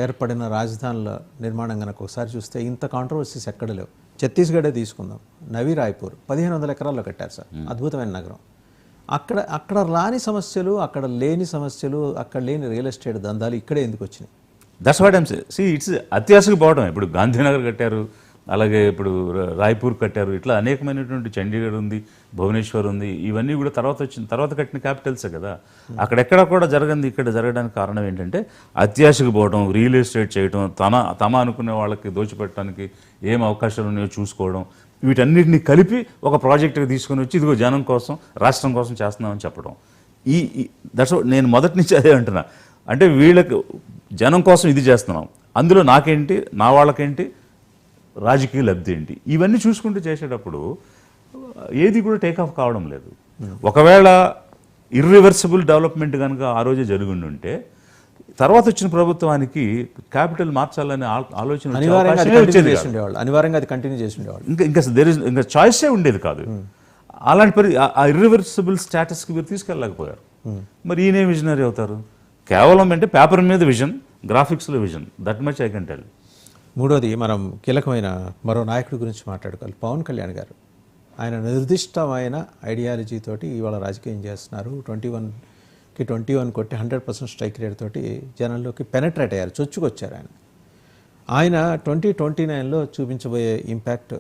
ఏర్పడిన రాజధానుల నిర్మాణం కనుక ఒకసారి చూస్తే ఇంత కాంట్రవర్సీస్ ఎక్కడ లేవు. ఛత్తీస్గఢే తీసుకుందాం, నవీ రాయ్పూర్ 1500 ఎకరాల్లో కట్టారు సార్, అద్భుతమైన నగరం. అక్కడ రాని సమస్యలు, అక్కడ లేని సమస్యలు, అక్కడ లేని రియల్ ఎస్టేట్ దందాలు ఇక్కడే ఎందుకు వచ్చినాయి? That's what I'm say it's అత్యాశకు పోవడం. ఇప్పుడు గాంధీనగర్ కట్టారు, అలాగే ఇప్పుడు రాయ్పూర్ కట్టారు, ఇట్లా అనేకమైనటువంటి చండీగఢ్ ఉంది, భువనేశ్వర్ ఉంది. ఇవన్నీ కూడా తర్వాత కట్టిన క్యాపిటల్సే కదా. అక్కడెక్కడ కూడా జరగంది ఇక్కడ జరగడానికి కారణం ఏంటంటే అత్యాశకు పోవడం, రియల్ ఎస్టేట్ చేయడం, తమ అనుకునే వాళ్ళకి దోచిపెట్టడానికి ఏం అవకాశాలు ఉన్నాయో చూసుకోవడం, వీటన్నిటిని కలిపి ఒక ప్రాజెక్టుగా తీసుకొని వచ్చి ఇదిగో జనం కోసం, రాష్ట్రం కోసం చేస్తున్నామని చెప్పడం. దట్స్ నేను మొదటి నుంచి అదే అంటున్నా. అంటే వీళ్ళకి జనం కోసం ఇది చేస్తున్నాం, అందులో నాకేంటి, నా వాళ్ళకేంటి, రాజకీయ లబ్ధి ఏంటి, ఇవన్నీ చూసుకుంటూ చేసేటప్పుడు ఏది కూడా టేకాఫ్ కావడం లేదు. ఒకవేళ ఇర్రివర్సిబుల్ డెవలప్మెంట్ కనుక ఆ రోజే జరిగి ఉంటే తర్వాత వచ్చిన ప్రభుత్వానికి క్యాపిటల్ మార్చాలనే ఆలోచన అనివార్యంగా అది కంటిన్యూ చేసి ఉండేవాళ్ళు. ఇంకా చాయిసే ఉండేది కాదు. అలాంటి ఆ ఇర్రివర్సిబుల్ స్టేటస్కి మీరు తీసుకెళ్ళలేకపోయారు. మరి ఈయనే విజనరీ అవుతారు? కేవలం అంటే పేపర్ మీద విజన్, గ్రాఫిక్స్లో vision, that much I can tell. మూడోది, మనం కీలకమైన మరో నాయకుడి గురించి మాట్లాడుకోవాలి, పవన్ కళ్యాణ్ గారు. ఆయన నిర్దిష్టమైన ఐడియాలజీ తోటి ఇవాళ రాజకీయం చేస్తున్నారు. 21 కొట్టి 100% స్ట్రైక్ రేట్ తోటి జనంలోకి పెనట్రేట్ అయ్యారు, చొచ్చుకొచ్చారు. ఆయన 2029లో చూపించబోయే ఇంపాక్ట్